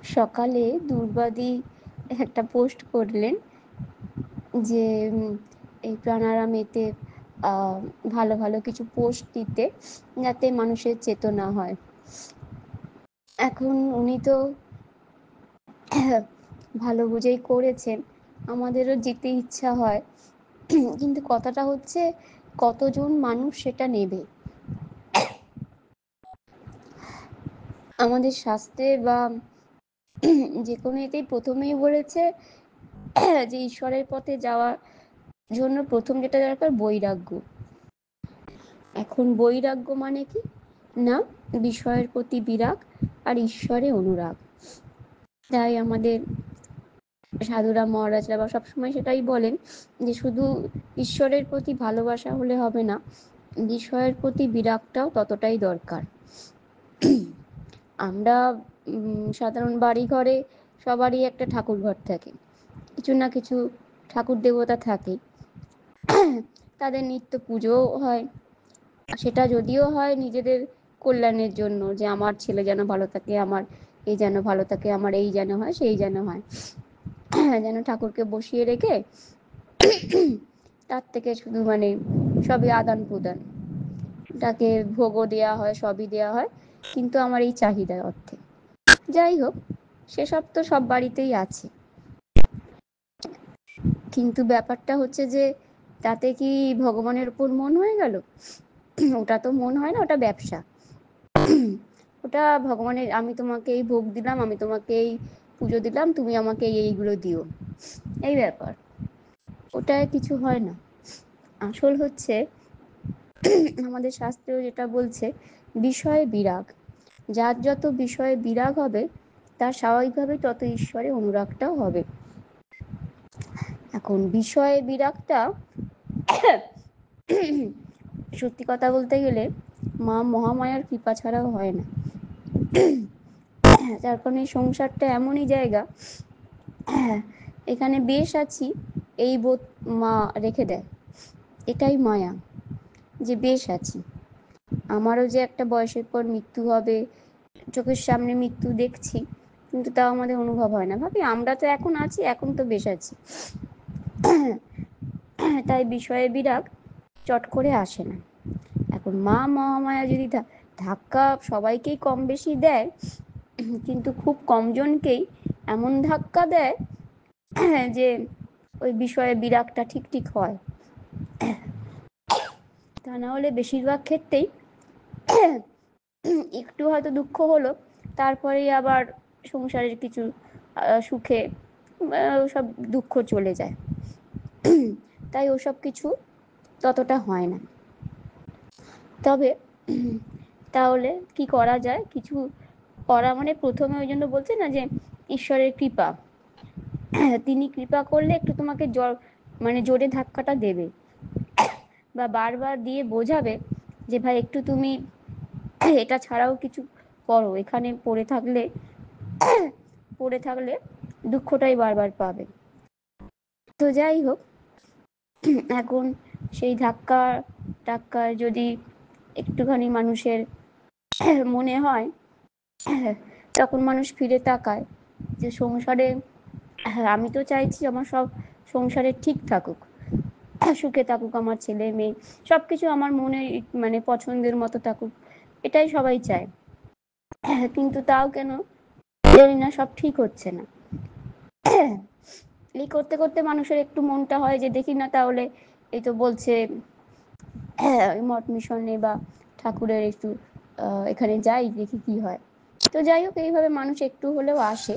সকালে দুর্বাদি একটা পোস্ট করলেন যে এই প্রাণায়ামেতে ভালো ভালো কিছু পোস্ট দিতে, যাতে মানুষের চেতনা হয়। এখন উনি তো ভালো বুঝেই করেছেন, আমাদেরও যেতে ইচ্ছা হয়, কিন্তু কথাটা হচ্ছে কতজন মানুষ সেটা নেবে। আমাদের শাস্ত্রে বা যে কোনো এতেই প্রথমেই বলেছে যে ঈশ্বরের পথে যাওয়ার জন্য প্রথম যেটা দরকার বৈরাগ্য। এখন বৈরাগ্য মানে কি না, বিষয়ের প্রতি বিরাগ আর ঈশ্বরে অনুরাগ। তাই আমাদের সাধুরা মহারাজরা বা সবসময় সেটাই বলেন যে শুধু ঈশ্বরের প্রতি ভালোবাসা হলে হবে না, বিষয়ের প্রতি বিরাগটাও ততটাই দরকার। আমরা সাধারণ বাড়ি ঘরে সবারই একটা ঠাকুর ঘর থাকে, কিছু না কিছু ঠাকুর দেবতা থাকে, তাদের নিত্য পুজোও হয়। সেটা যদিও হয় নিজেদের কল্যাণের জন্য, যে আমার ছেলে যেন ভালো থাকে, আমার এই যেন ভালো থাকে, আমার এই যেন হয়, সেই যেন হয়, যেন ঠাকুরকে বসিয়ে রেখে তার থেকে শুধু সবই আদান প্রদান, তাকে ভোগও দেওয়া হয়, সবই দেওয়া হয়, কিন্তু আমার এই চাহিদার অর্থে। যাই হোক, সেসব তো সব বাড়িতেই আছে, কিন্তু ব্যাপারটা হচ্ছে যে তাতে কি ভগবানের উপর মন হয়ে গেল? ওটা তো মন হয় না, ওটা ব্যবসা। ওটা ভগবানের, আমি তোমাকে এই ভোগ দিলাম, আমি তোমাকে এই পুজো দিলাম, তুমি আমাকে এইগুলো দিও, এই ব্যাপার। ওটায় কিছু হয় না। আসল হচ্ছে আমাদের শাস্ত্রেও যেটা বলছে, বিষয়ে বিরাগ। যার যত বিষয়ে বিরাগ হবে, তার স্বাভাবিকভাবে তত ঈশ্বরে অনুরাগটাও হবে। এখন বিষয়ে বিরাগটা সত্যি কথা বলতে গেলে মা মহামায়ার কৃপা ছাড়াও হয় না। যার কারণে সংসারটা এমনই জায়গা, এখানে বেশ আছি এই বোধ মা রেখে দেয়। এটাই মায়া, যে বেশ আছি। আমারও যে একটা বয়সের পর মৃত্যু হবে, চোখের সামনে মৃত্যু দেখছি, কিন্তু তাও আমাদের অনুভব হয় না। ভাবি আমরা তো এখন আছি, এখন তো বেশ আছি। তাই বিষয়ে বিরাগ চট করে আসে না। এখন মা মহামায়া যদি ধাক্কা সবাইকেই কম বেশি দেয়, কিন্তু খুব কমজনকেই এমন ধাক্কা দেয় যে ওই বিষয়ে বিরাগটা ঠিক ঠিক হয়। তা না হলে বেশিরভাগ ক্ষেত্রেই একটু হয়তো দুঃখ হলো, তারপরেই আবার সংসারের কিছু সুখে সব দুঃখ চলে যায়। তাই ওসব কিছু ততটা হয় না। তবে তাহলে কি করা যায়? কিছু করা প্রথমে ওই জন্য বলছে না যে ঈশ্বরের কৃপা, তিনি কৃপা করলে একটু তোমাকে জোরে ধাক্কাটা দেবে, বা বারবার দিয়ে বোঝাবে যে ভাই একটু তুমি এটা ছাড়াও কিছু করো, এখানে পড়ে থাকলে দুঃখটাই বারবার পাবে। তো যাই হোক, এখন সেই ধাক্কা টাক্কা যদি একটুখানি মানুষের মনে হয়, তখন মানুষ ফিরে তাকায় যে সংসারে, আমি তো চাইছি আমার সব সংসারে ঠিক থাকুক, সুখে থাকুক, আমার ছেলে মেয়ে সবকিছু আমার মনে পছন্দের মতো থাকুক, এটাই সবাই চায়। কিন্তু তাও কেন জানি না সব ঠিক হচ্ছে না। এই করতে করতে মানুষের একটু মনটা হয় যে দেখি না, তাহলে এই তো বলছে মঠ মিশনে বা ঠাকুরের একটু এখানে যাই, দেখি কি হয়। তো যাই হোক, এইভাবে মানুষ একটু হলেও আসে।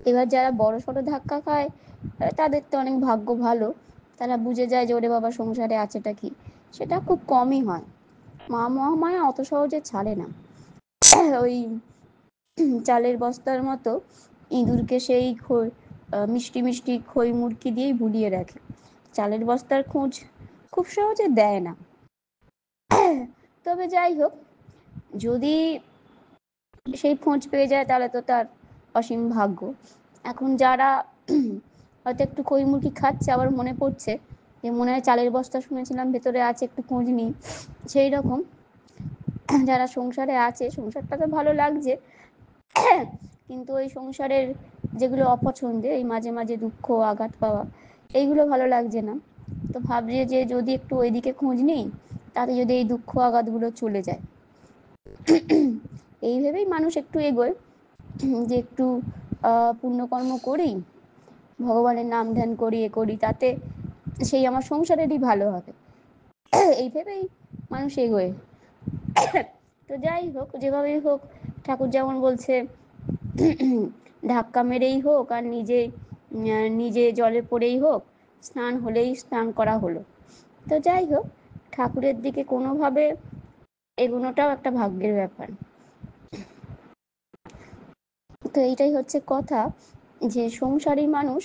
এবার যারা বড় সড়ো ধাক্কা খায়, তাদের তো অনেক ভাগ্য ভালো, তারা বুঝে যায় যে ওরে বাবা সংসারে আছেটা কি। সেটা খুব কমই হয়। মা মহামায়া অত সহজে ছাড়ে না। ওই চালের বস্তার মতো ইঁদুরকে সেই মিষ্টি মিষ্টি খই মুরকি দিয়েই ভুলিয়ে রাখে, চালের বস্তার খোঁজ খুব সহজে দেয় না। তবে যাই হোক, যদি সেই খোঁজ পেয়ে যায় তাহলে তো তার অসীম ভাগ্য। এখন যারা হয়তো একটু খই মুরকি খাচ্ছে, আবার মনে পড়ছে যে মনে হয় চালের বস্তা শুনেছিলাম ভেতরে আছে, একটু খোঁজ নিই, সেই রকম যারা সংসারে আছে, সংসারটা তো ভালো লাগছে, কিন্তু ওই সংসারের যেগুলো অপছন্দে, এই মাঝে মাঝে দুঃখ আঘাত পাওয়া, এইগুলো ভালো লাগছে না। তো ভাবছে যে যদি একটু ওইদিকে খোঁজ নিই, তাতে যদি এই দুঃখ আঘাতগুলো চলে যায়। এই ভেবেই মানুষ একটু এগোয়, যে একটু পুণ্যকর্ম করি, ভগবানের নাম ধ্যান করি, এ করি, তাতে সেই আমার সংসারেরই ভালো হবে, এই ভেবেই মানুষ এগোয়। তো যাই হোক, যেভাবেই হোক, ঠাকুর যেমন বলছে, ধাক্কা মেরেই হোক আর নিজে জলে পড়েই হোক, স্নান হলেই স্নান করা হলো। তো যাই হোক, ঠাকুরের দিকে কোনোভাবে এগোনোটাও একটা ভাগ্যের ব্যাপার। তো এইটাই হচ্ছে কথা, যে সংসারী মানুষ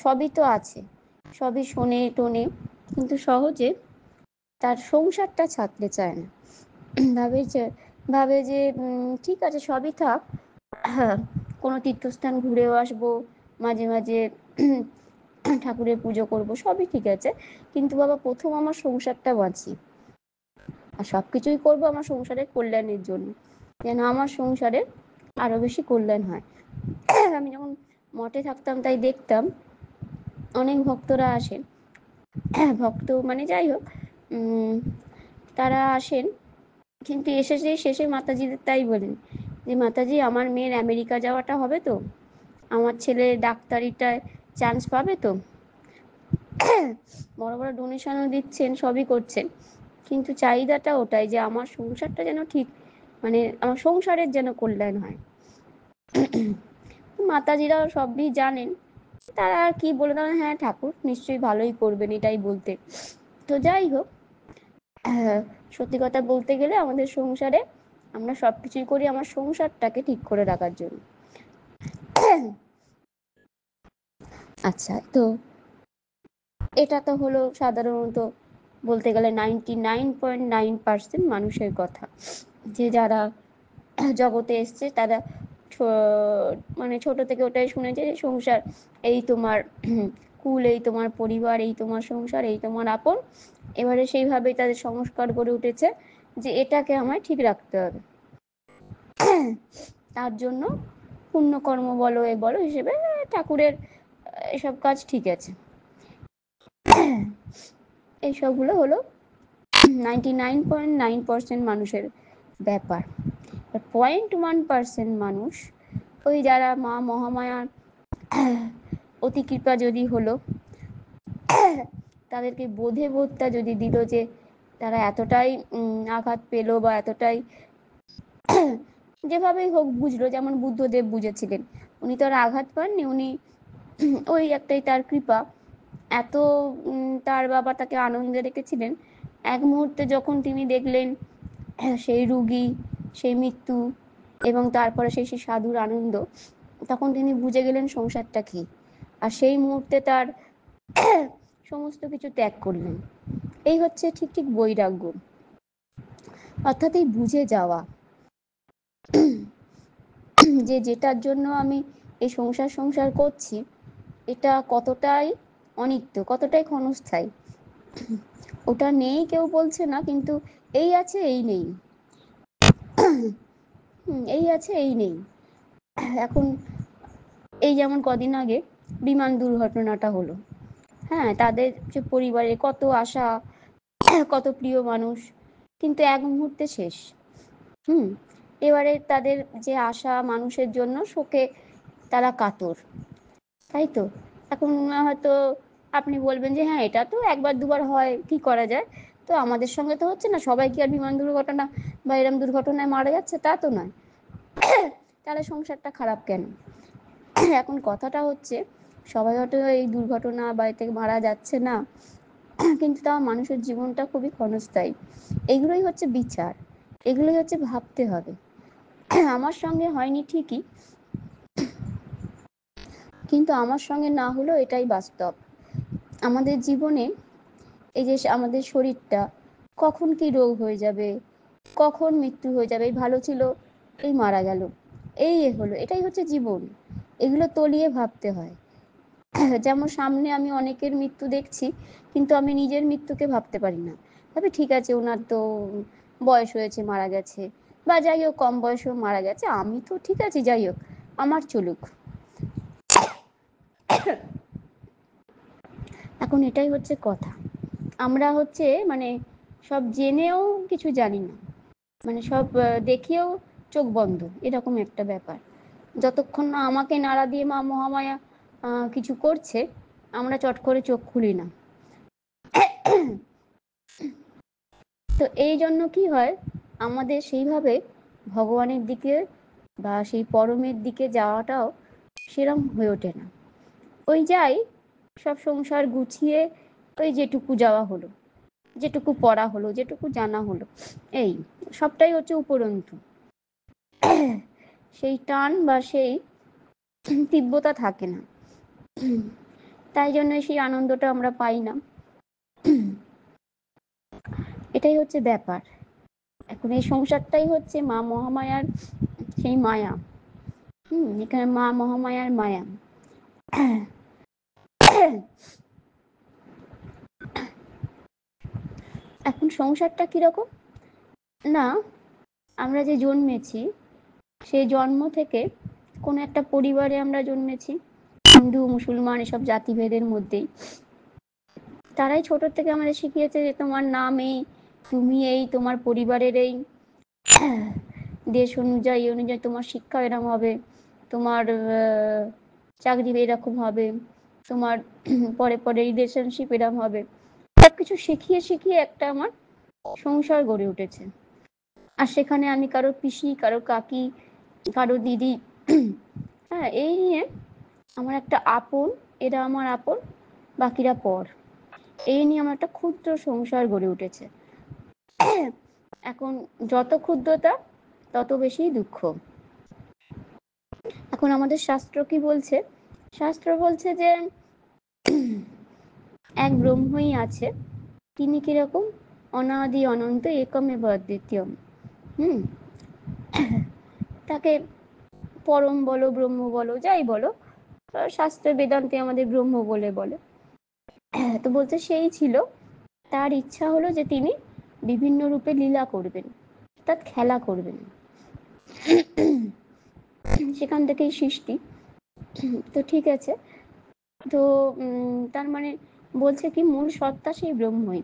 সবই তো আছে, সবই শোনে টোনে, কিন্তু সহজে তার সংসারটা ছাড়তে চায় না। ভাবে যে ঠিক আছে সবই থাক, হ্যাঁ, কোনো তীর্থস্থান ঘুরেও আসবো, মাঝে মাঝে ঠাকুরের পুজো করব, সবই ঠিক আছে, কিন্তু বাবা প্রথম আমার সংসারটা বাঁচি, আর সবকিছুই করবো আমার সংসারের কল্যাণের জন্য, যেন আমার সংসারের আরো বেশি কল্যাণ হয়। আমি যখন মঠে থাকতাম তাই দেখতাম অনেক ভক্তরা আসেন, ভক্ত মানে যাই হোক, তারা আসেন, কিন্তু এসে সেই শেষে মাতাজিদের তাই বলেন যে মাতাজি আমার মেয়ের আমেরিকা যাওয়াটা হবে তো, আমার ছেলে ডাক্তারিটায় চান্স পাবে তো। বড় বড় ডোনেশনও দিচ্ছেন, সবই করছেন, কিন্তু চাহিদাটা ওটাই যে আমার সংসারটা যেন ঠিক, মানে আমার সংসারের যেন কল্যাণ হয়। মাতাজিরাও সবই জানেন, তারা আর কি বলে দেন, হ্যাঁ ঠাকুর নিশ্চয়ই ভালোই করবেন, এটাই বলতে। তো যাই হোক, সত্যি কথা বলতে গেলে আমাদের সংসারে আমরা সবকিছুই করি আমার সংসারটাকে ঠিক করে রাখার জন্য। আচ্ছা, তো এটা তো হলো সাধারণত বলতে গেলে 99.9% মানুষের কথা, যে যারা জগতে এসছে তারা মানে ছোট থেকে ওটাই শুনেছে যে সংসার এই তোমার কুল, এই তোমার পরিবার, এই তোমার সংসার, এই তোমার আপন। এবারে সেইভাবেই তাদের সংস্কার গড়ে উঠেছে যে এটাকে আমায় ঠিক রাখতে হবে, তার জন্য পুণ্যকর্ম বলো এ বলো হিসেবে ঠাকুরের এসব কাজ ঠিক আছে। এইসবগুলো হলো 99.9% মানুষের ব্যাপার। 0.1% মানুষ, ওই যারা মা মহামায়ার অতি কৃপা যদি হলো, তাদেরকে বোধে বোধটা যদি দিল যে তারা এতটাই আঘাত পেলো বা এতটাই যেভাবেই হোক বুঝলো, যেমন বুদ্ধদেব বুঝেছিলেন, উনি তো আর আঘাত পাননি, উনি ওই একটাই তার কৃপা, এত তার বাবা তাকে আনন্দে রেখেছিলেন। এক মুহূর্তে যখন তিনি দেখলেন সেই রুগী, সেই মৃত্যু, এবং তারপরে সেই সাধুর আনন্দ, তখন তিনি বুঝে গেলেন সংসারটা কি, আর সেই মুহূর্তে তার সমস্ত কিছু ত্যাগ করলেন। এই হচ্ছে ঠিক ঠিক বৈরাগ্য, অর্থাৎ এই বুঝে যাওয়া যে যেটার জন্য আমি এই সংসার সংসার করছি, এটা কতটাই অনিত্য, কতটাই ক্ষণস্থায়ী, ওটা নেই কেউ বলছে না, কিন্তু এই আছে এই নেই, এই আছে এই নেই। এখন এই যেমন কদিন আগে বিমান দুর্ঘটনাটা হলো, হ্যাঁ, তাদের যে পরিবারে কত আশা, কত প্রিয় মানুষ, কিন্তু এক মুহূর্তে শেষ। এবারে তাদের যে আশা মানুষের জন্য শোকে তারা কাতর, তাই তো। এখন হয়তো আপনি বলবেন যে হ্যাঁ এটা তো একবার দুবার হয়, কি করা যায়, তো আমাদের সঙ্গে তো হচ্ছে না, সবাই কি আর বিমান দুর্ঘটনা বা এরম দুর্ঘটনায় মারা যাচ্ছে, তা তো নয়। তাহলে সংসারটা খারাপ কেন? এখন কথাটা হচ্ছে সবাই হয়তো এই দুর্ঘটনা বা এতে মারা যাচ্ছে না, কিন্তু তাও মানুষের জীবনটা খুবই ক্ষণস্থায়ী। এগুলোই হচ্ছে বিচার, এগুলোই হচ্ছে ভাবতে হবে। আমার সঙ্গে হয়নি ঠিকই, কিন্তু আমার সঙ্গে না হলেও এটাই বাস্তব। আমাদের জীবনে এই যে আমাদের শরীরটা কখন কি রোগ হয়ে যাবে, কখন মৃত্যু হয়ে যাবে, এই ভালো ছিল এই মারা গেল, এই হলো, এটাই হচ্ছে জীবন। এগুলো তলিয়ে ভাবতে হয়। যেমন সামনে আমি অনেকের মৃত্যু দেখছি, কিন্তু আমি নিজের মৃত্যুকে ভাবতে পারি না, তবে ঠিক আছে ওনার তো বয়স হয়েছে মারা গেছে, বা যাই হোক কম বয়সেও মারা গেছে, আমি তো ঠিক আছে, যাই হোক আমার চলুক। এখন এটাই হচ্ছে কথা, আমরা হচ্ছে মানে সব জেনেও কিছু জানি না, মানে সব দেখেও চোখ বন্ধ, এরকম একটা ব্যাপার। যতক্ষণ না আমাকে নাড়া দিয়ে মা মহামায়া কিছু করছে, আমরা চট করে চোখ খুলি না। তো এই জন্য কি হয়, আমাদের সেইভাবে ভগবানের দিকে বা সেই পরমের দিকে যাওয়াটাও সেরম হয়ে ওঠে না। ওই যাই সব সংসার গুছিয়ে ওই যেটুকু যাওয়া হলো, যেটুকু পড়া হলো, যেটুকু জানা হলো, এই সবটাই হচ্ছে উপরন্তু। সেই টান বা সেই তীব্রতা থাকে না, তাই জন্য সেই আনন্দটা আমরা পাই না। এটাই হচ্ছে ব্যাপার। এখন এই সংসারটাই হচ্ছে মা মহামায়ার সেই মায়া। এখানে মা মহামায়ার মায়া। এখন সংসারটা কিরকম না, আমরা যে জন্মেছি সেই জন্ম থেকে কোনো একটা পরিবারে আমরা জন্মেছি, হিন্দু মুসলমান এসব জাতিভেদের মধ্যেই। তারাই ছোট থেকে আমাদের শিখিয়েছে যে তোমার নাম এই, তুমি এই, তোমার পরিবারের এই, দেশ অনুযায়ী অনুযায়ী তোমার শিক্ষা এরকম হবে, তোমার চাকরি এরকম হবে, তোমার পরে পরে রিলেশনশিপ এরকম হবে, সবকিছু শিখিয়ে শিখিয়ে একটা আমার সংসার গড়ে উঠেছে। আর সেখানে আমি কারো পিসি, কারো কাকি, কারো দিদি, হ্যাঁ এই নিয়ে আমার একটা আপন, এরা আমার আপন, বাকিরা পর, এই নিয়ে আমার একটা ক্ষুদ্র সংসার গড়ে উঠেছে। এখন যত ক্ষুদ্রতা তত বেশি দুঃখ। এখন আমাদের শাস্ত্র কি বলছে, শাস্ত্র বলছে যে এক ব্রহ্মই আছে, তিনি কিরকম অনাদি অনন্ত একমেব অদ্বিতীয়। তাকে পরম বলো, ব্রহ্ম বলো, যাই বলো, শাস্ত্রে বেদান্তে আমাদের ব্রহ্ম বলে বলে। তো বলছে সেই ছিল, তার ইচ্ছা হলো যে তিনি বিভিন্ন রূপে লীলা করবেন, অর্থাৎ খেলা করবেন, সেখান থেকেই সৃষ্টি। তো ঠিক আছে, তো তার মানে বলছে কি মূল সত্তা সেই ব্রহ্মই।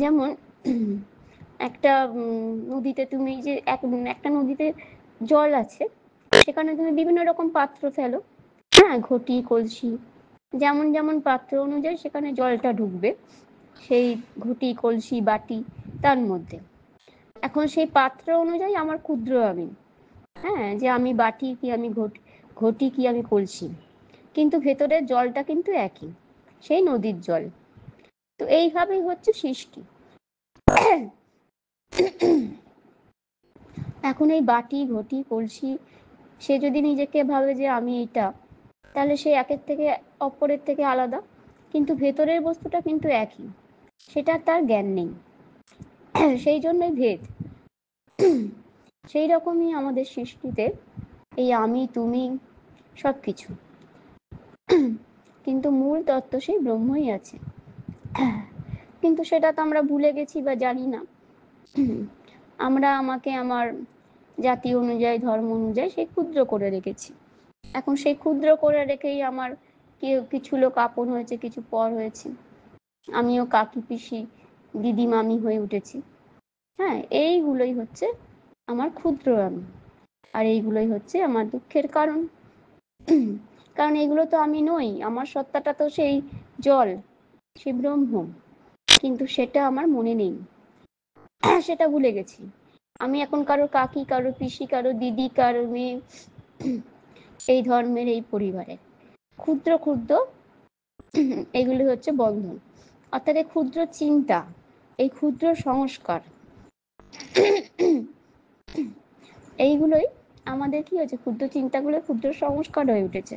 যেমন একটা নদীতে তুমি যে একটা নদীতে জল আছে, সেখানে তুমি বিভিন্ন রকম পাত্র ফেলো, হ্যাঁ ঘটি কলসি, যেমন যেমন পাত্র অনুযায়ী সেখানে জলটা ঢুকবে, সেই ঘটি কলসি বাটি তার মধ্যে। এখন সেই পাত্র অনুযায়ী আমার ক্ষুদ্র আমি, হ্যাঁ যে আমি বাটি কি আমি ঘটি কি আমি কলসি, কিন্তু ভেতরের জলটা কিন্তু একই, সেই নদীর জল। তো এইভাবেই হচ্ছে সৃষ্টি। এখন এই বাটি ঘটি কলসি, সে যদি নিজেকে ভাবে যে আমি এটা, তাহলে সে একের থেকে অপরের থেকে আলাদা, কিন্তু ভেতরের বস্তুটা কিন্তু একই, সেটা তার জ্ঞান নেই, সেই জন্যই ভেদ। সেই রকমই আমাদের সৃষ্টিতে এই আমি তুমি সবকিছু, কিন্তু মূল তত্ত্ব সেই ব্রহ্মই আছে, কিন্তু সেটা তো আমরা ভুলে গেছি বা জানি না। আমরা আমাকে আমার জাতি অনুযায়ী ধর্ম অনুযায়ী সেই ক্ষুদ্র করে রেখেছি। এখন সেই ক্ষুদ্র করে রেখেই আমার কেউ কিছু লোক আপন হয়েছে, কিছু পর হয়েছে, আমিও কাকি পিসি দিদি মামি হয়ে উঠেছি। হ্যাঁ এইগুলোই হচ্ছে আমার ক্ষুদ্র আমি, আর এইগুলোই হচ্ছে আমার দুঃখের কারণ। কারণ এগুলো তো আমি নই, আমার সত্তাটা তো সেই জল, সেই ব্রহ্ম, কিন্তু সেটা আমার মনে নেই, সেটা ভুলে গেছি। আমি এখন কারো কাকি, কারো পিসি, কারো দিদি, কারো মেয়ে, এই ধর্মের এই পরিবারের ক্ষুদ্র ক্ষুদ্র এগুলি হচ্ছে বন্ধন, অর্থাৎ এই ক্ষুদ্র চিন্তা, এই ক্ষুদ্র সংস্কার, এইগুলোই আমাদের কি হয়েছে, ক্ষুদ্র চিন্তাগুলো ক্ষুদ্র সংস্কার হয়ে উঠেছে।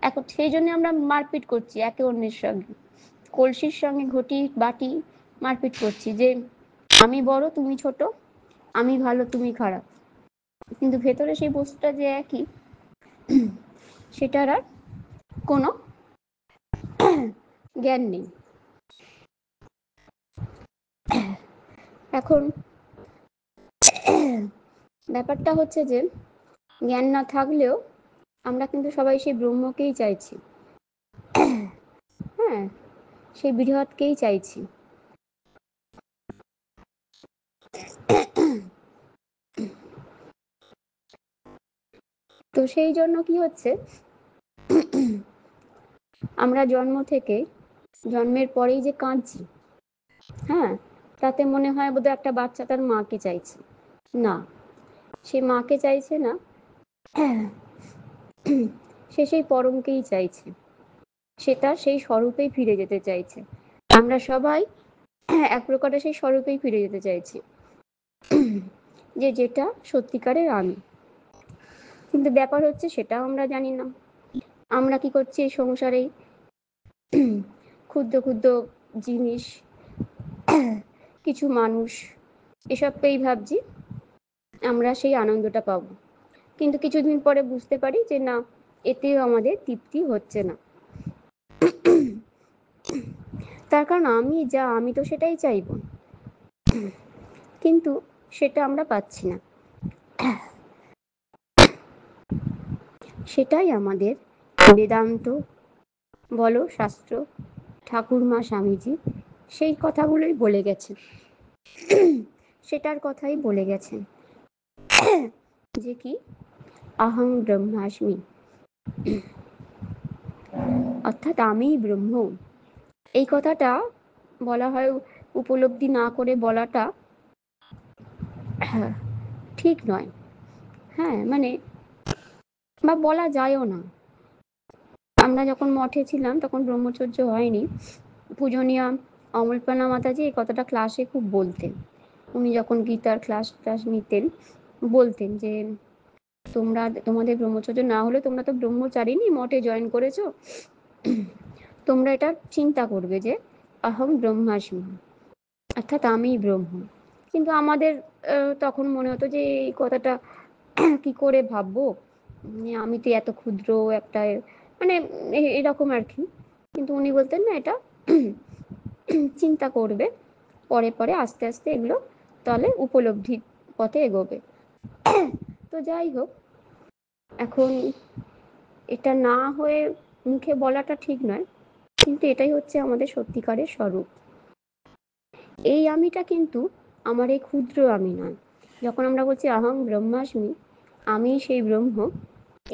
এখন সেই জন্য আমরা মারপিট করছি একে অন্যের সঙ্গে, কলসির সঙ্গে ঘটি বাটি মারপিট করছি, যে আমি বড় তুমি ছোট, আমি ভালো তুমি খারাপ, কিন্তু ভেতরে সেই বস্তুটা যে একই, সেটার আর কোনো জ্ঞান নেই। এখন ব্যাপারটা হচ্ছে যে জ্ঞান না থাকলেও আমরা কিন্তু সবাই সেই ব্রহ্মকেই চাইছি, হ্যাঁ, সেই বৃহৎকেই চাইছি। তো সেই জন্য কি হচ্ছে, আমরা জন্ম থেকে জন্মের পরেই যে কাঁদছি, হ্যাঁ, তাতে মনে হয় বোধহয় একটা বাচ্চা তার মাকে চাইছে। না, সে মাকে চাইছে না, সে সেই পরমকেই চাইছে, সেটা সেই স্বরূপেই ফিরে যেতে চাইছে। আমরা সবাই এক প্রকারে সেই স্বরূপেই ফিরে যেতে চাইছি, যে যেটা সত্যিকারের আমি। কিন্তু ব্যাপার হচ্ছে সেটাও আমরা জানি না। আমরা কি করছি, এই সংসারে ক্ষুদ্র ক্ষুদ্র জিনিস, কিছু মানুষ, এসব পেয়েই ভাবছি আমরা সেই আনন্দটা পাবো, কিন্তু কিছুদিন পরে বুঝতে পারি যে না, এতেও আমাদের তৃপ্তি হচ্ছে না। তার কারণ আমি যা, আমি তো সেটাই চাইব, কিন্তু সেটা আমরা পাচ্ছি না। সেটাই আমাদের বেদান্ত বলো, শাস্ত্র, ঠাকুরমা স্বামীজি সেই কথাগুলোই বলে গেছেন, সেটার কথাই বলে গেছেন, যে কি অহং ব্রহ্মাস্মি, অর্থাৎ আমিই ব্রহ্ম। এই কথাটা বলা হয়, উপলব্ধি না করে বলাটা ঠিক নয়, হ্যাঁ, মানে বা বলা যায়ও না। আমরা যখন মঠে ছিলাম তখন ব্রহ্মচর্য হয়নি, পূজনীয় অমলপানা মাতাজি এই কথাটা ক্লাসে খুব বলতেন। উনি যখন গীতার ক্লাস নিতেন, বলতেন যে তোমরা, তোমাদের ব্রহ্মচর্য না হলে তোমরা তো ব্রহ্মচারিণী, মঠে জয়েন করেছো, তোমরা এটা চিন্তা করবে যে অহং ব্রহ্মাস্মি, অর্থাৎ আমি ব্রহ্ম। কিন্তু আমাদের তখন মনে হতো যে এই কথাটা কি করে ভাববো, আমি তো এত ক্ষুদ্র একটা, মানে এরকম আর কি। কিন্তু উনি বলতেন না, এটা চিন্তা করবে, পরে পরে আস্তে আস্তে এগুলো তাহলে উপলব্ধির পথে এগোবে। তো যাই হোক, এখন এটা না হয়ে মুখে বলাটা ঠিক নয়, কিন্তু এটাই হচ্ছে আমাদের সত্যিকারের স্বরূপ। এই আমিটা কিন্তু আমার এই ক্ষুদ্র আমি নয়। যখন আমরা বলছি অহং ব্রহ্মাস্মি, আমি সেই ব্রহ্ম,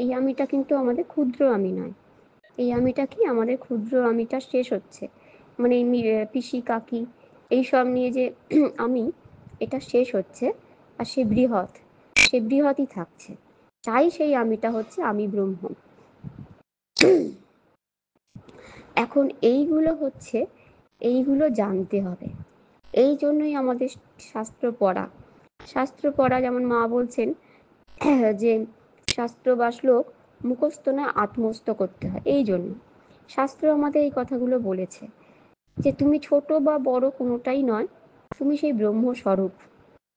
এই আমিটা কিন্তু আমাদের ক্ষুদ্র আমি নয়। এই আমিটা কি, আমাদের ক্ষুদ্র আমিটা শেষ হচ্ছে, মানে এই পিসি কাকি এইসব নিয়ে যে আমি, এটা শেষ হচ্ছে, আর সে বৃহৎ, সে বৃহৎই থাকছে। তাই সেই আমিটা হচ্ছে আমি ব্রহ্ম। এখন এইগুলো হচ্ছে, এইগুলো জানতে হবে। এই জন্যই আমাদের শাস্ত্র পড়া। শাস্ত্র পড়া, যেমন মা বলছেন যে শাস্ত্র বা শ্লোক মুখস্থ না, আত্মস্থ করতে হয়। এই জন্য শাস্ত্র আমাদের এই কথাগুলো বলেছে, যে তুমি ছোট বা বড় কোনোটাই নয়, তুমি সেই ব্রহ্ম স্বরূপ,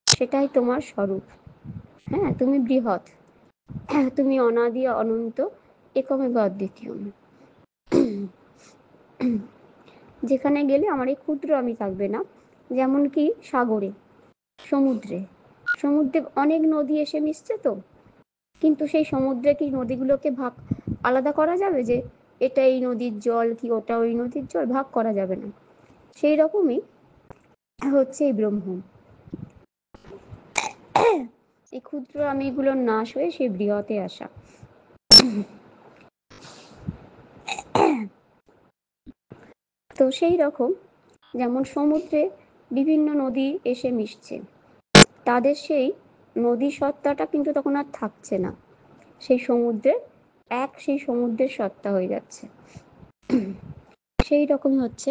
সেটাই তোমার স্বরূপ। হ্যাঁ, তুমি বৃহৎ, তুমি অনাদি অনন্ত, একমেব অদ্বিতীয়। যেখানে গেলে আমার এই ক্ষুদ্র আমি থাকবে না। যেমন কি সাগরে, সমুদ্রে, সমুদ্রে অনেক নদী এসে মিশছে, তো কিন্তু সেই সমুদ্রে কি নদীগুলোকে ভাগ আলাদা করা যাবে, যে এটা এই নদীর জল, কি ওটা ওই নদীর জল, ভাগ করা যাবে না। সেই রকমই হচ্ছে এই ব্রহ্ম। এই ক্ষুদ্র আমিগুলোর নাশ হয়ে সেই বৃহতে আসা। তো সেই রকম, যেমন সমুদ্রে বিভিন্ন নদী এসে মিশছে, তাদের সেই নদী সত্তাটা কিন্তু তখন আর থাকছে না, সেই সমুদ্রে সেই সমুদ্রের সত্তা হয়ে যাচ্ছে। সেই রকম হচ্ছে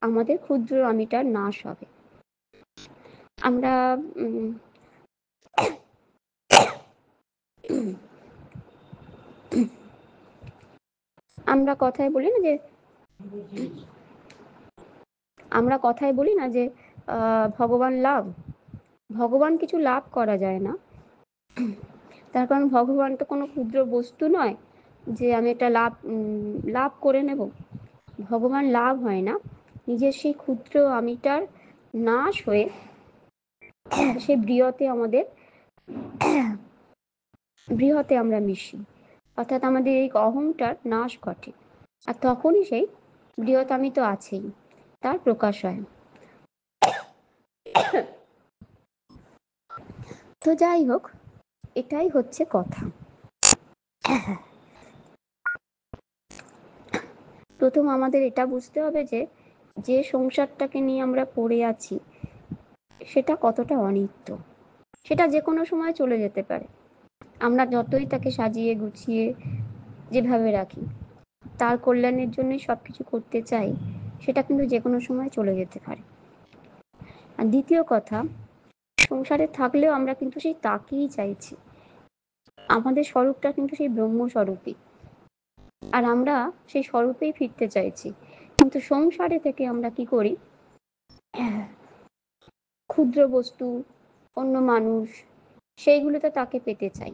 আমাদের ক্ষুদ্র আমিটার নাশ হবে। আমরা আমরা কথায় বলি না যে, আমরা কথায় বলি না যে ভগবান লাভ, ভগবান কিছু লাভ করা যায় না। তার কারণ ভগবান তো কোনো ক্ষুদ্র বস্তু নয় যে আমি একটা লাভ করে নেব। ভগবান লাভ হয় না, নিজের সেই ক্ষুদ্র আমিটার নাশ হয়ে সেই বৃহতে আমাদের বৃহতে আমরা মিশি, অর্থাৎ আমাদের এই অহংটার নাশ ঘটে, আর তখনই সেই বৃহৎ আমি তো আছেই তার প্রকাশ হয়। তো যাই হোক, এটাই হচ্ছে কথা। প্রথম আমাদের এটা বুঝতে হবে যে যে সংসারটাকে নিয়ে আমরা পড়ে আছি সেটা কতটা অনিত্য। সেটা যে কোনো সময় চলে যেতে পারে। আমরা যতই তাকে সাজিয়ে গুছিয়ে যেভাবে রাখি, তার কল্যাণের জন্যই সবকিছু করতে চাই, সেটা কিন্তু যে কোনো সময় চলে যেতে পারে। আর দ্বিতীয় কথা, সংসারে থাকলেও আমরা কিন্তু সেই তাকেই চাইছি। আমাদের স্বরূপটা কিন্তু সেই ব্রহ্ম স্বরূপই, আর আমরা সেই স্বরূপেই ফিরতে চাইছি। কিন্তু সংসারে থেকে আমরা কি করি, ক্ষুদ্র বস্তু, অন্য মানুষ, সেইগুলোতে তাকে পেতে চাই,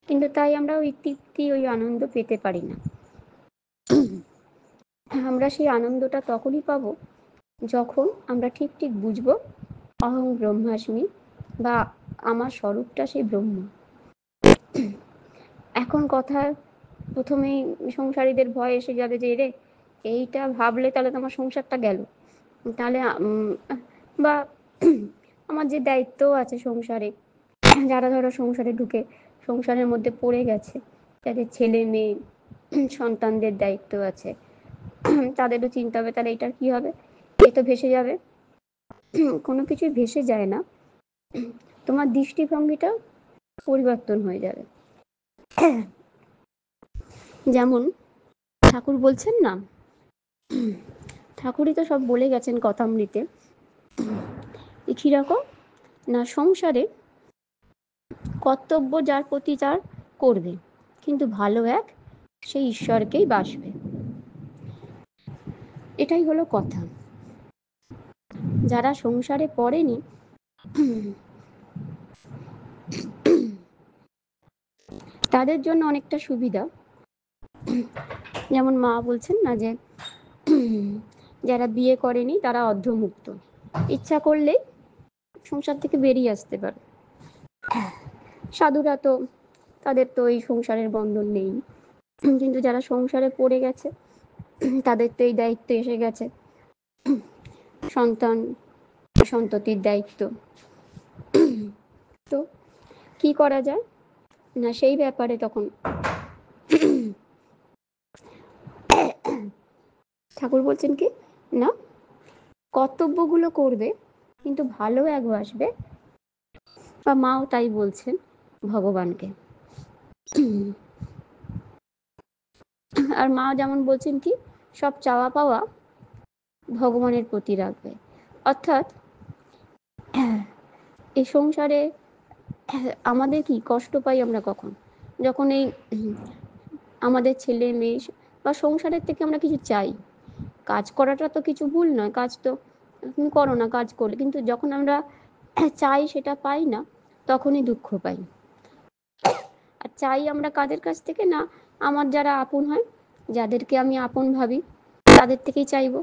কিন্তু তাই আমরা ওই তৃপ্তি, ওই আনন্দ পেতে পারি না। আমরা সেই আনন্দটা তখনই পাবো যখন আমরা ঠিক ঠিক বুঝবো অহং ব্রহ্মাস্মি, বা আমার স্বরূপটা সেই ব্রহ্ম। এখন কথা প্রথমেই সংসারীদের ভয় এসে যাবে যে রে, এইটা ভাবলে তাহলে তোমার সংসারটা গেল, তাহলে বা আমার যে দায়িত্ব আছে সংসারে, যারা ধরো সংসারে ঢুকে সংসারের মধ্যে পড়ে গেছে, যাদের ছেলে মেয়ে সন্তানদের দায়িত্ব আছে, তাদেরও চিন্তা হবে তাহলে এটার কি হবে, এ তো ভেসে যাবে। কোনো কিছুই ভেসে যায় না, তোমার দৃষ্টিভঙ্গিটা পরিবর্তন হয়ে যাবে। যেমন ঠাকুর বলছেন না, ঠাকুরই তো সব বলে গেছেন কথামৃতে, কিরকম না, সংসারে কর্তব্য যার প্রতি যার করবে, কিন্তু ভালো এক সেই ঈশ্বরকেই বাসবে। এটাই হলো কথা। যারা সংসারে পড়েনি তাদের জন্য অনেকটা সুবিধা। যেমন মা বলছেন না যে যারা বিয়ে করেনি তারা অর্ধমুক্ত, ইচ্ছা করলে সংসার থেকে বেরিয়ে আসতে পারে। সাধুরা তো, তাদের তো এই সংসারের বন্ধন নেই, কিন্তু যারা সংসারে পড়ে গেছে তাদের তো এই দায়িত্ব এসে গেছে, সন্তান সন্ততির দায়িত্ব। তো কি করা যায় না, সেই ব্যাপারে তখন ঠাকুর বলছেন কি না, কর্তব্যগুলো করবে কিন্তু ভালো এক বাসবে, বা মাও তাই বলছেন ভগবানকে। আর মা যেমন বলছেন কি, সব চাওয়া পাওয়া ভগবানের প্রতি রাখবে। অর্থাৎ এই সংসারে আমাদের কি কষ্ট পাই আমরা কখন, যখন এই আমাদের ছেলে মেয়ে বা সংসারের থেকে আমরা কিছু চাই। কাজ করাটা তো কিছু ভুল নয়, কাজ তো তুমি করো না, কাজ করলে, কিন্তু যখন আমরা চাই সেটা পাই না, তখনই দুঃখ পাই। আর চাই আমরা কাদের কাছ থেকে না, আমার যারা আপন হয়, যাদেরকে আমি আপন ভাবি, তাদের থেকেই চাইবো,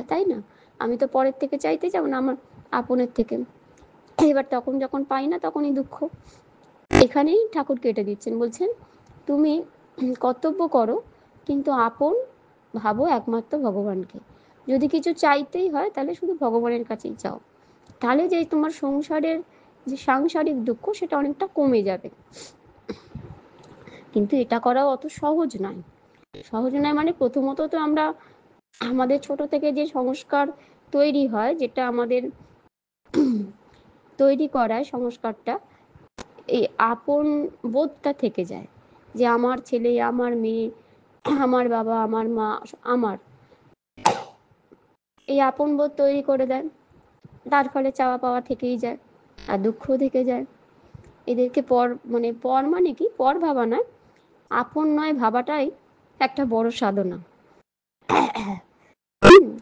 তাই না? আমি তো পরের থেকে চাইতে যাবো না, আমার আপনের থেকে। এবার তখন যখন পাই না তখনই দুঃখ। এখানেই ঠাকুর কেটে দিচ্ছেন, বলছেন তুমি কর্তব্য করো কিন্তু আপন ভাবো একমাত্র ভগবানকে। যদি কিছু চাইতেই হয় তাহলে শুধু ভগবানের কাছেই চাও, তাহলে যে তোমার সংসারের যে সাংসারিক দুঃখ সেটা অনেকটা কমে যাবে। কিন্তু এটা করাও অত সহজ নয়। সহজ নয় মানে প্রথমত তো আমরা আমাদের ছোট থেকে যে সংস্কার তৈরি হয়, যেটা আমাদের তৈরি করায় সংস্কারটা, এই আপন বোধটা থেকে যায়, যে আমার ছেলে, আমার মেয়ে, আমার বাবা, আমার মা, আমার, এই আপন বোধ তৈরি করে দেয়। তার ফলে চাওয়া পাওয়া থেকেই যায়, আর দুঃখও থেকে যায়। এদেরকে পর মানে পর মানে কি, পর ভাবা নয়, আপন নয় ভাবাটাই একটা বড় সাধনা।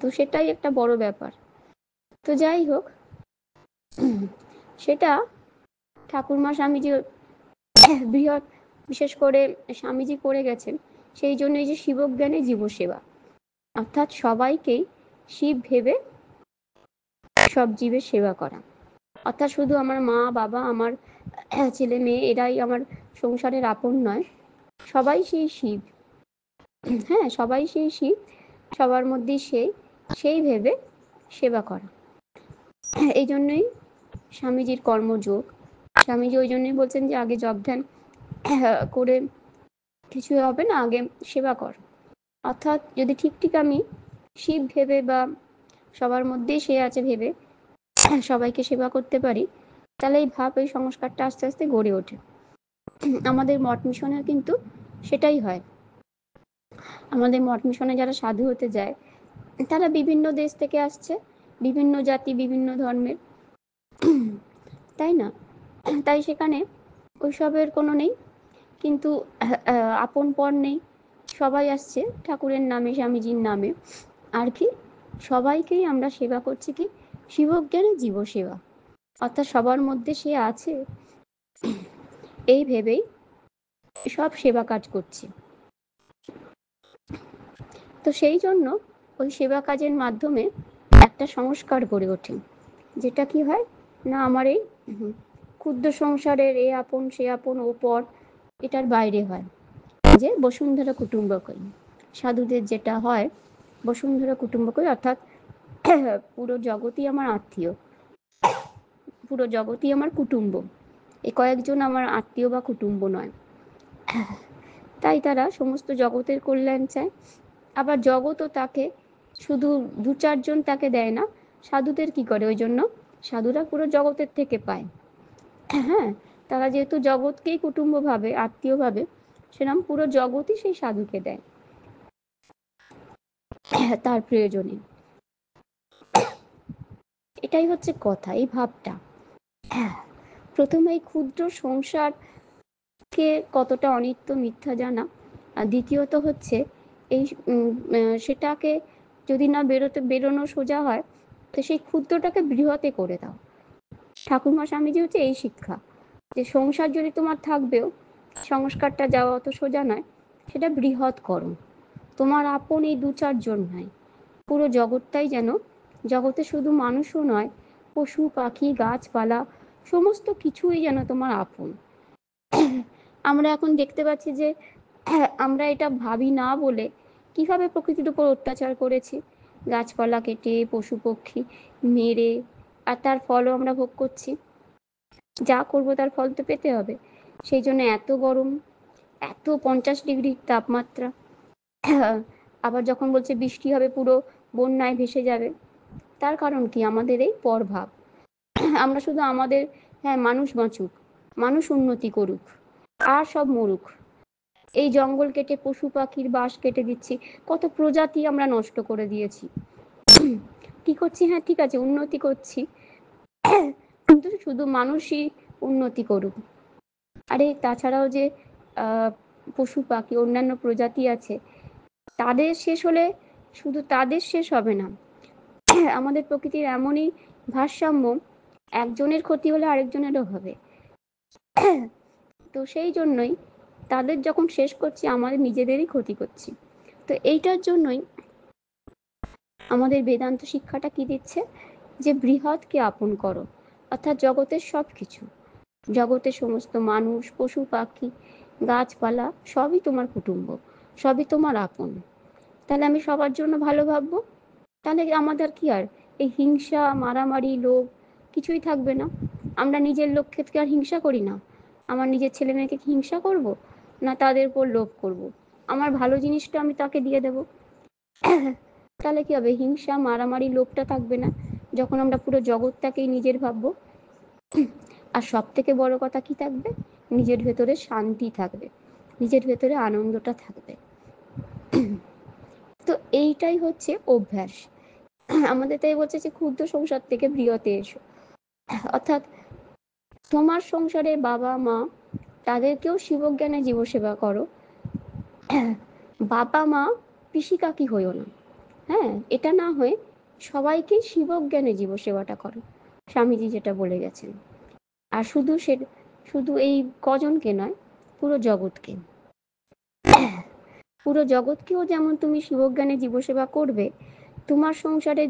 তো সেটাই একটা বড় ব্যাপার। তো যাই হোক, সেটা ঠাকুরমা স্বামীজি বৃহৎ বিশেষ করে স্বামীজি করে গেছেন, সেই জন্য এই যে শিবজ্ঞানে জীবসেবা, অর্থাৎ সবাইকেই শিব ভেবে সব জীবের সেবা করা। অর্থাৎ শুধু আমার মা বাবা, আমার ছেলে মেয়ে এরাই আমার সংসারের আপন নয়, সবাই সেই শিব। হ্যাঁ, সবাই সেই শিব, সবার মধ্যে সেই ভেবে সেবা করা। এই জন্যই স্বামীজির কর্মযোগ। স্বামীজি ওই জন্যই বলছেন যে আগে জপ ধ্যান করে কিছু হবে না, আগে সেবা কর। অর্থাৎ যদি ঠিক আমি শিব ভেবে বা সবার মধ্যেই সে আছে ভেবে সবাইকে সেবা করতে পারি, তাহলে এই ভাব, এই সংস্কারটা আস্তে আস্তে গড়ে ওঠে। আমাদের মঠ মিশনের কিন্তু সেটাই হয়। আমাদের মঠ মিশনে যারা সাধু হতে যায়, তারা বিভিন্ন দেশ থেকে আসছে, বিভিন্ন জাতি, বিভিন্ন ধর্মের, তাই না? তাই সেখানে ওইসবের কোনো নেই, কিন্তু আপন পর নেই, সবাই আসছে ঠাকুরের নামে, স্বামীজির নামে। আর কি, সবাইকেই আমরা সেবা করছি কি শিবজ্ঞানে জীব সেবা, অর্থাৎ সবার মধ্যে সে আছে এই ভেবেই সব সেবা কাজ করছি। তো সেই জন্য ওই সেবা কাজের মাধ্যমে একটা সংস্কার গড়ে ওঠে, যেটা কি হয় না, আমার এই ক্ষুদ্র সংসারের এ আপন সে আপন ও পর, এটার বাইরে হয় যে বসুন্ধরা কুটুম্বকই। সাধুদের যেটা হয় বসুন্ধরা কুটুম্বকই, অর্থাৎ পুরো জগতই আমার আত্মীয়, পুরো জগতই আমার কুটুম্ব, এ কয়েকজন আমার আত্মীয় বা কুটুম্ব নয়। তাই তারা সমস্ত জগতের কল্যাণ চায়। আবার জগৎও তাকে শুধু দু চারজন তাকে দেয় না, সাধুদের কি করে, ওই জন্য সাধুরা পুরো জগতের থেকে পায়। হ্যাঁ, তারা যেহেতু জগৎকেই কুটুম্ব ভাবে, আত্মীয় ভাবে, সেরকম পুরো জগৎই সেই সাধুকে দেয় তার প্রয়োজনে। এটাই হচ্ছে কথা, এই ভাবটা। প্রথমে এই ক্ষুদ্র সংসারকে কতটা অনিত্য মিথ্যা জানা, আর দ্বিতীয়ত হচ্ছে এই সেটাকে যদি না বেরোনো সোজা হয়, তো সেই ক্ষুদ্রটাকে বৃহতে করে দাও। ঠাকুরমা স্বামীজি হচ্ছে এই শিক্ষা, যে সংসার যদি তোমার থাকবেও, সংস্কারটা যাওয়া অত সোজা নয়, সেটা বৃহৎ করো। তোমার আপন এই দু চারজন নয়, পুরো জগৎটাই যেন, জগতে শুধু মানুষও নয়, পশু পাখি গাছপালা সমস্ত কিছুই যেন তোমার আপন। আমরা এখন দেখতে পাচ্ছি যে আমরা এটা ভাবি না বলে কিভাবে প্রকৃতির উপর অত্যাচার করেছি, গাছপালা কেটে পশু পক্ষী মেরে, আর তার ফলও আমরা ভোগ করছি। যা করবো তার ফল তো পেতে হবে, সেই জন্য এত গরম, এত 50 ডিগ্রি তাপমাত্রা। আবার যখন বলছে বৃষ্টি হবে পুরো বন্যায় ভেসে যাবে, তার কারণ কি আমাদের এই পরভাব। আমরা শুধু আমাদের, হ্যাঁ মানুষ বাঁচুক, মানুষ উন্নতি করুক, আর সব মরুক, এই জঙ্গল কেটে পশু পাখির বাস কেটে দিচ্ছি, কত প্রজাতি আমরা নষ্ট করে দিয়েছি। কি করছি, হ্যাঁ ঠিক আছে উন্নতি করছি, কিন্তু শুধু মানুষই উন্নতি করুক। আরে তাছাড়াও যে পশু পাখি অন্যান্য প্রজাতি আছে, তাদের শেষ হলে শুধু তাদের শেষ হবে না, আমাদের প্রকৃতির এমনই ভারসাম্য, একজনের ক্ষতি হলে আরেকজনেরও হবে। তো সেই জন্যই তাদের যখন শেষ করছি, আমাদের নিজেদেরই ক্ষতি করছি। তো এইটার জন্যই আমাদের বেদান্ত শিক্ষাটা কি দিচ্ছে, যে বৃহৎকে আপন করো, অর্থাৎ জগতের সব কিছু, জগতের সমস্ত মানুষ পশু পাখি গাছপালা সবই তোমার কুটুম্ব, সবই তোমার আপন। তাহলে আমি সবার জন্য ভালো ভাববো, তাহলে আমাদের কি আর এই হিংসা মারামারি লোভ কিছুই থাকবে না। আমরা নিজের লোককে আর হিংসা করি না, আমার নিজের ছেলে মেয়েকে হিংসা করব না তাদের উপর লোভ করব, আমার ভালো জিনিসটা আমি তাকে দিয়ে দেব। তাহলে কি হবে, হিংসা মারামারি লোভটা থাকবে না, যখন আমরা পুরো জগৎটাকেই নিজের ভাববো। আর সব থেকে বড় কথা কি থাকবে, নিজের ভেতরে শান্তি থাকবে, নিজের ভেতরে আনন্দটা থাকবে। তো এইটাই হচ্ছে অভ্যাস। আমাদের তাই বলছে যে ক্ষুদ্র সংসার থেকে বৃহতে এসো, অর্থাৎ তোমার সংসারে বাবা মা তাদেরকেও শিবজ্ঞানে জীব সেবা করো। বাবা মা পিসি কাকি হইও না, হ্যাঁ এটা না হয়ে সবাইকে শিবজ্ঞানে জীব সেবাটা করো, স্বামীজি যেটা বলে গেছেন। আর শুধু এই কজনকে নয়, পুরো জগৎকে, পুরো জগৎকেও যেমন তুমি শিবজ্ঞানে জীবসেবা করবে, তোমার সংসারের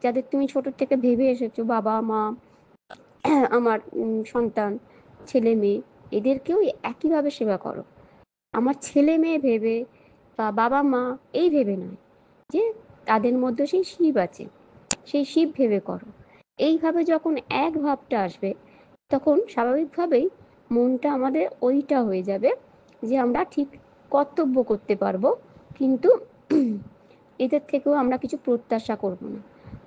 যাদের তুমি ছোট থেকে ভেবে এসেছো, বাবা মা আমার সন্তান, ছেলে মেয়ে এদেরকেও একইভাবে সেবা করো। আমার ছেলে মেয়ে ভেবে বা বাবা মা এই ভেবে নয়, যে তাদের মধ্যে সেই শিব আছে, সেই শিব ভেবে করো। এইভাবে যখন এক ভাবটা আসবে, তখন স্বাভাবিকভাবেই মনটা আমাদের ওইটা হয়ে যাবে, যে আমরা ঠিক কর্তব্য করতে পারবো, কিন্তু এদের থেকেও আমরা কিছু প্রত্যাশা করব না।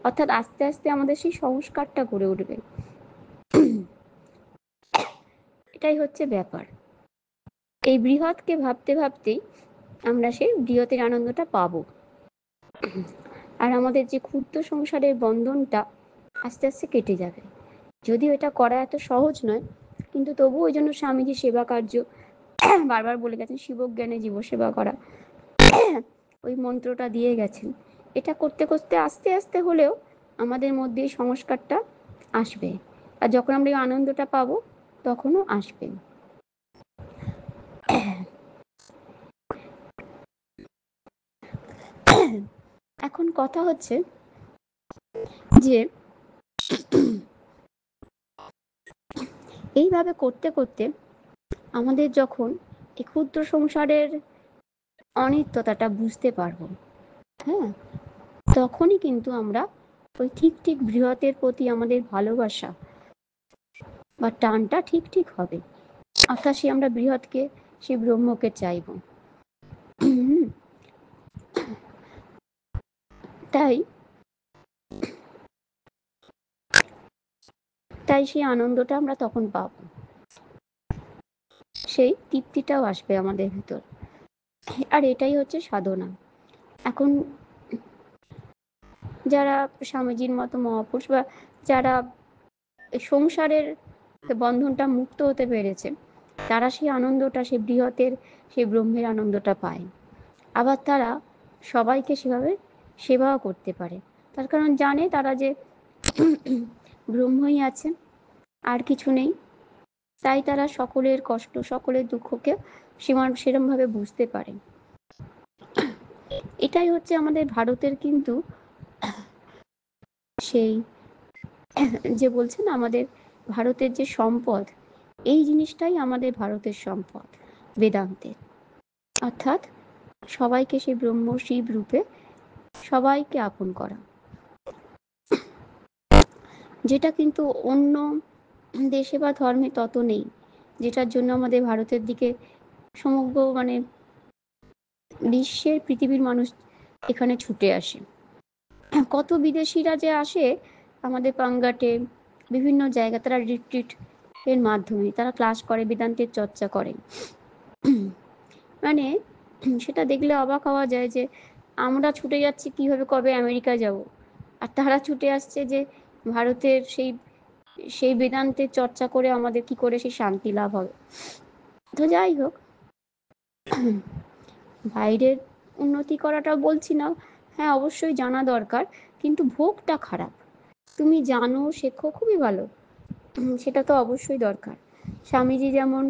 অর্থাৎ আস্তে আস্তে আমাদের সেই সংস্কারটা গড়ে উঠবে। এটাই হচ্ছে ব্যাপার। এই বৃহৎকে ভাবতে ভাবতেই আমরা সেই বৃহতের আনন্দটা পাবো। আর আমাদের যে ক্ষুদ্র সংসারের বন্ধনটা আস্তে আস্তে কেটে যাবে। যদিও এটা করা এত সহজ নয়, কিন্তু তবুও ওই জন্য স্বামীজি সেবা কার্য বারবার বলে গেছেন, শিবজ্ঞানে জীব সেবা করা, ওই মন্ত্রটা দিয়ে গেছেন। এটা করতে করতে আস্তে আস্তে হলেও আমাদের মধ্যে এই সংস্কারটা আসবে, আর যখন আমরা এই আনন্দটা পাবো তখনও আসবে। এখন কথা হচ্ছে যে এইভাবে করতে করতে আমাদের যখন এই ক্ষুদ্র সংসারের অনিত্যতাটা বুঝতে পারবো, হ্যাঁ, তখনই কিন্তু আমরা ওই ঠিক ঠিক বৃহতের প্রতি আমাদের ভালোবাসা বা টানটা ঠিক ঠিক হবে। অর্থাৎ সে আমরা বৃহৎকে, সে ব্রহ্মকে চাইব। তাই তাই সেই আনন্দটা আমরা তখন পাব, সেই তৃপ্তিটাও আসবে আমাদের ভিতর। আর এটাই হচ্ছে সাধনা। এখন যারা স্বামীজির মতো মহাপুরুষ বা যারা সংসারের বন্ধনটা মুক্ত হতে পেরেছে, তারা সেই আনন্দটা, সেই বৃহতের, সেই ব্রহ্মের আনন্দটা পায়। আবার তারা সবাইকে সেভাবে সেবাও করতে পারে, তার কারণ জানে তারা যে ব্রহ্মই আছেন, আর কিছু নেই। তাই তারা সকলের কষ্ট, সকলের দুঃখকে সেরমভাবে বুঝতে পারে। এটাই হচ্ছে আমাদের ভারতের কিন্তু সেই যে বলছেন আমাদের ভারতের যে সম্পদ, এই জিনিসটাই আমাদের ভারতের সম্পদ বেদান্তের। অর্থাৎ সবাইকে সেই ব্রহ্ম শিব রূপে সবাইকে আপন করা, যেটা কিন্তু অন্য দেশে বা ধর্মে তত নেই, যেটার জন্য আমাদের ভারতের দিকে সমগ্র বিশ্বের পৃথিবীর মানুষ এখানে ছুটে আসে। কত বিদেশিরা যে আসে আমাদের পাঙ্গাটে, বিভিন্ন জায়গা, তারা রিট্রিট এর মাধ্যমে তারা ক্লাস করে, বেদান্তের চর্চা করে। সেটা দেখলে অবাক হওয়া যায় যে আমরা ছুটে যাচ্ছি কিভাবে কবে আমেরিকা যাব, আর তারা ছুটে আসছে যে ভারতের সেই সেই বেদান্তের চর্চা করে আমাদের কি করে সেই শান্তি লাভ হবে। তো যাই হোক, বাইরের উন্নতি করাটাও বলছি না, হ্যাঁ অবশ্যই জানা দরকার, কিন্তু ভোগটা খারাপ। তুমি জানো, শেখো, খুবই ভালো, সেটা তো অবশ্যই দরকার। স্বামীজি যেমন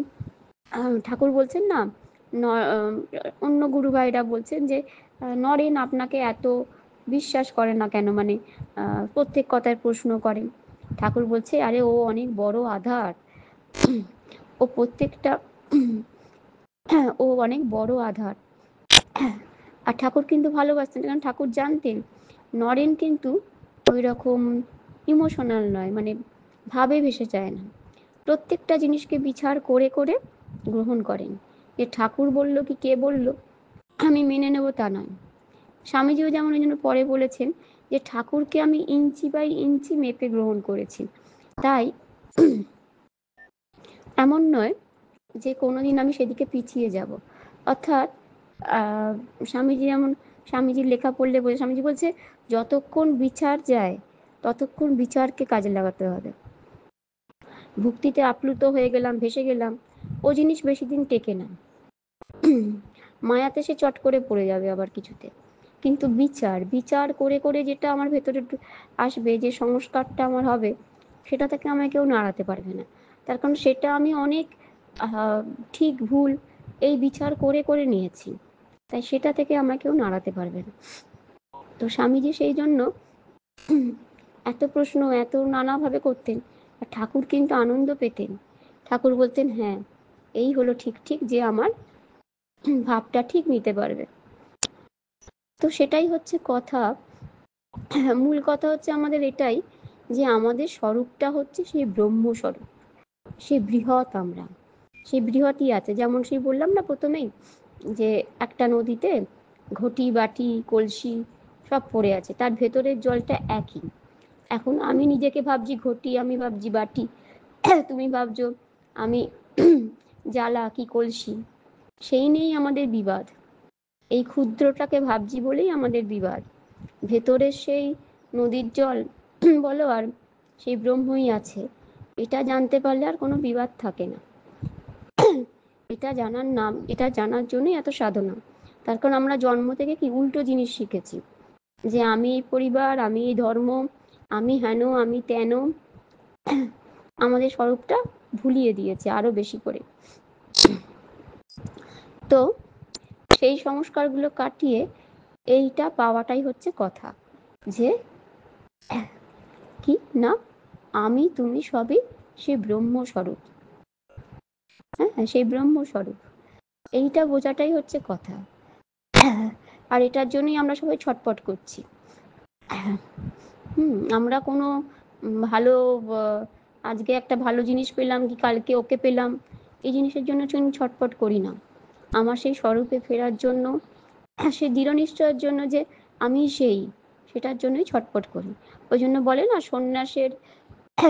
ঠাকুর বলছেন না, অন্য গুরু ভাইরা বলছেন যে নরেন আপনাকে এত বিশ্বাস করে না কেন, প্রত্যেক কথায় প্রশ্ন করেন। ঠাকুর বলছে, আরে ও অনেক বড় আধার, ও প্রত্যেকটা ও অনেক বড় আধার। আর ঠাকুর কিন্তু ভালোবাসতেন, কারণ ঠাকুর জানতেন নরেন কিন্তু ওই রকম ইমোশনাল নয়, ভাবে ভেসে যায় না, প্রত্যেকটা জিনিসকে বিচার করে করে গ্রহণ করেন। যে ঠাকুর বলল কি কে বলল আমি মেনে নেব তা নয়। স্বামীজিও যেমন এই জন্য পরে বলেছেন যে ঠাকুরকে আমি ইঞ্চি বাই ইঞ্চি মেপে গ্রহণ করেছি, তাই এমন নয় যে কোনোদিন আমি সেদিকে পিছিয়ে যাব। অর্থাৎ স্বামীজি যেমন, স্বামীজির লেখা পড়লে বলে, স্বামীজি বলছে যতক্ষণ বিচার যায় ততক্ষণ বিচারকে কাজে লাগাতে হবে। ভক্তিতে আপ্লুত হয়ে গেলাম, ভেসে গেলাম, ও জিনিস বেশি দিন টেকে না, মায়াতে সে চট করে পড়ে যাবে আবার কিছুতে। কিন্তু বিচার বিচার করে করে যেটা আমার ভেতরে আসবে, যে সংস্কারটা আমার হবে, সেটা থেকে আমায় কেউ নাড়াতে পারবে না। তার কারণ সেটা আমি অনেক ঠিক ভুল এই বিচার করে করে নিয়েছি, তাই সেটা থেকে আমরা কেউ নাড়াতে পারবে না। তো স্বামীজি সেই জন্য এত প্রশ্ন এত নানাভাবে করতেন, ঠাকুর কিন্তু আনন্দ পেতেন। ঠাকুর বলতেন, হ্যাঁ এই হলো ঠিক ঠিক যে আমার ভাবটা ঠিক নিতে পারবে। তো সেটাই হচ্ছে কথা। মূল কথা হচ্ছে আমাদের এটাই, যে আমাদের স্বরূপটা হচ্ছে সেই ব্রহ্মস্বরূপ, সে বৃহৎ। আমরা সেই বৃহৎই আছে। যেমন সেই বললাম না প্রথমেই, যে একটা নদীতে ঘটি বাটি কলসি সব পড়ে আছে, তার ভেতরের জলটা একই। এখন আমি নিজেকে ভাবছি ঘটি, আমি ভাবছি বাটি, তুমি ভাবছো আমি জ্বালা কি কলসি, সেই নিয়েই আমাদের বিবাদ। এই ক্ষুদ্রটাকে ভাবছি বলেই আমাদের বিবাদ। ভেতরের সেই নদীর জল বলো আর সেই ব্রহ্মই আছে, এটা জানতে পারলে আর কোনো বিবাদ থাকে না। এটা জানার নাম, এটা জানার জন্যই এত সাধনা। তার কারণ আমরা জন্ম থেকে কি উল্টো জিনিস শিখেছি, যে আমি এই পরিবার, আমি এই ধর্ম, আমি হেন আমি তেন, আমাদের স্বরূপটা ভুলিয়ে দিয়েছে আরো বেশি করে। তো সেই সংস্কারগুলো কাটিয়ে এইটা পাওয়াটাই হচ্ছে কথা, যে কি না আমি তুমি সবই সেই ব্রহ্মস্বরূপ। হ্যাঁ, সেই ব্রহ্মস্বরূপ, এইটা বোঝাটাই হচ্ছে কথা। আর এটার জন্যই আমরা সবাই ছটপট করছি। আমরা কোনো ভালো আজকে একটা ভালো জিনিস পেলাম কি কালকে ওকে পেলাম, এই জিনিসের জন্য ছটপট করি না। আমার সেই স্বরূপে ফেরার জন্য, সেই দৃঢ় নিশ্চয়ের জন্য যে আমি সেই, সেটার জন্যই ছটপট করি। ওই জন্য বলে না সন্ন্যাসের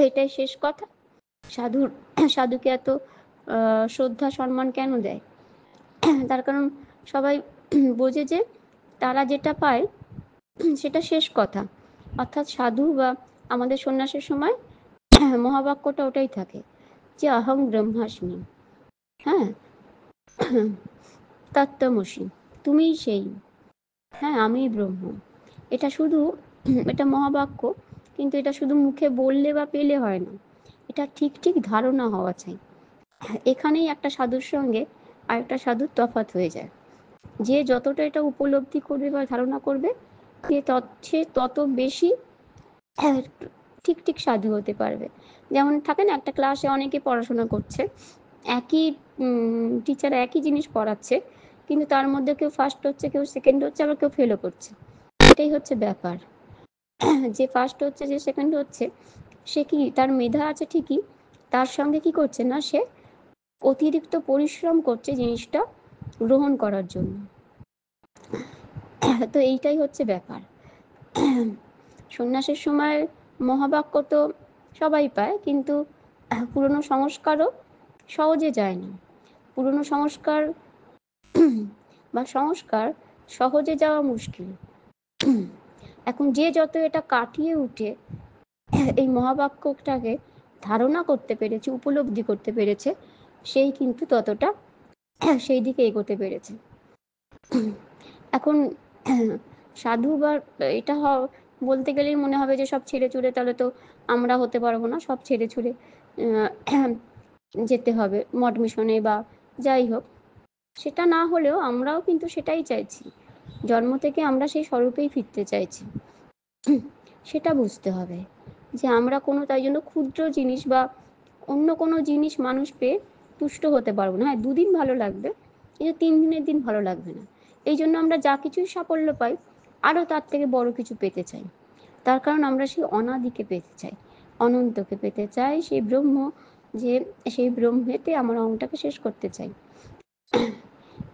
এটাই শেষ কথা। সাধুকে এত শ্রদ্ধা সম্মান কেন দেয়? তার কারণ সবাই বোঝে যে তারা যেটা পায় সেটা শেষ কথা। অর্থাৎ সাধু বা আমাদের সন্ন্যাসের সময় মহাবাক্যটা ওটাই থাকে, যে অহং ব্রহ্মাস্মি। হ্যাঁ, তত্ত্বমসি, তুমিই সেই। হ্যাঁ, আমি ব্রহ্ম। এটা শুধু এটা মহাবাক্য, কিন্তু এটা শুধু মুখে বললে বা পেলে হয় না, এটা ঠিক ঠিক ধারণা হওয়া চাই। এখানেই একটা সাধুর সঙ্গে আরেকটা সাধুর তফাৎ হয়ে যায়। যে যতটা এটা উপলব্ধি করবে বা ধারণা করবে, সে তত বেশি ঠিক ঠিক সাধু হতে পারবে। যেমন থাকে না একটা ক্লাসে অনেকে পড়াশোনা করছে, একই টিচার একই জিনিস পড়াচ্ছে, কিন্তু তার মধ্যে কেউ ফার্স্ট হচ্ছে, কেউ সেকেন্ড হচ্ছে, আবার কেউ ফেলও করছে। এটাই হচ্ছে ব্যাপার। যে ফার্স্ট হচ্ছে, যে সেকেন্ড হচ্ছে, সে কি তার মেধা আছে ঠিকই, তার সঙ্গে কি করছে না, সে অতিরিক্ত পরিশ্রম করছে জিনিসটা গ্রহণ করার জন্য। তো এইটাই হচ্ছে ব্যাপার। সন্ন্যাসের সময় মহাবাক্য তো সবাই পায়, কিন্তু পুরনো সংস্কারও সহজে যায় না। পুরনো সংস্কার বা সংস্কার সহজে যাওয়া মুশকিল। এখন যে যত এটা কাটিয়ে উঠে এই মহাবাক্যটাকে ধারণা করতে পেরেছে, উপলব্ধি করতে পেরেছে, সেই কিন্তু ততটা সেই দিকে এগোতে পেরেছে। এখন সাধু বা এটা বলতে গেলেই মনে হবে যে সব ছেড়ে ছুড়ে তাহলে তো আমরা হতে পারবো না, সব ছেড়ে ছুড়ে যেতে হবে মঠ মিশনে বা যাই হোক। সেটা না হলেও আমরাও কিন্তু সেটাই চাইছি, জন্ম থেকে আমরা সেই স্বরূপেই ফিরতে চাইছি। সেটা বুঝতে হবে যে আমরা কোনো তাই জন্য ক্ষুদ্র জিনিস বা অন্য কোনো জিনিস মানুষ পেয়ে তুষ্ট হতে পারবো না। হ্যাঁ, দুদিন ভালো লাগবে, কিন্তু 3 দিনের দিন ভালো লাগবে না। এই জন্য আমরা যা কিছুই সাফল্য পাই, আরও তার থেকে বড় কিছু পেতে চাই। তার কারণ আমরা সেই অনাদিকে পেতে চাই, অনন্তকে পেতে চাই, সেই ব্রহ্ম, যে সেই ব্রহ্মেতে আমার অঙ্গটাকে শেষ করতে চাই।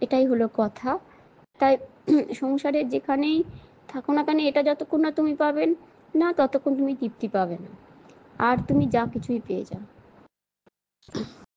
এটাই হলো কথা। তাই সংসারের যেখানেই থাকো না কেন, এটা যতক্ষণ না তুমি পাবেন না, ততক্ষণ তুমি তৃপ্তি পাবে না, আর তুমি যা কিছুই পেয়ে যাও।